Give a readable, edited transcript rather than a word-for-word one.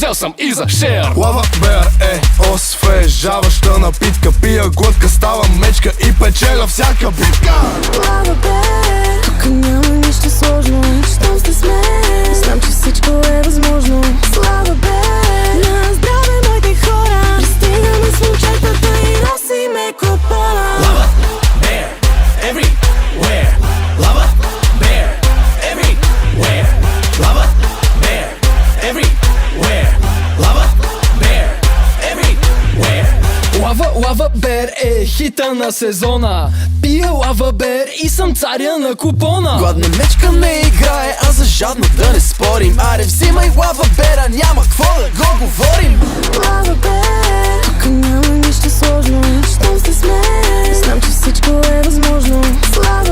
цел съм и за шер. Лава бер е освежаваща напитка. Пия глътка, става мечка и печеля всяка битка. Лава бер, тук няма нищо сложно. Щом сте с мен, знам, че всичко е възможно. Слава бер, на здраве моите хора. Пристигаме с момчетата и носиме купона. Lava bear everywhere. Lava bear everywhere. Lava bear everywhere. Lava bear everywhere. Лава бер е хита на сезона. Пия лава бер и съм царя на купона. Гладна мечка не играе, а за жадно да не спорим. Аре взимай лава бера, няма какво да го говорим. Лава бер, тук няма нищо сложно. Щом сте с мен, знам, че всичко е възможно. Слава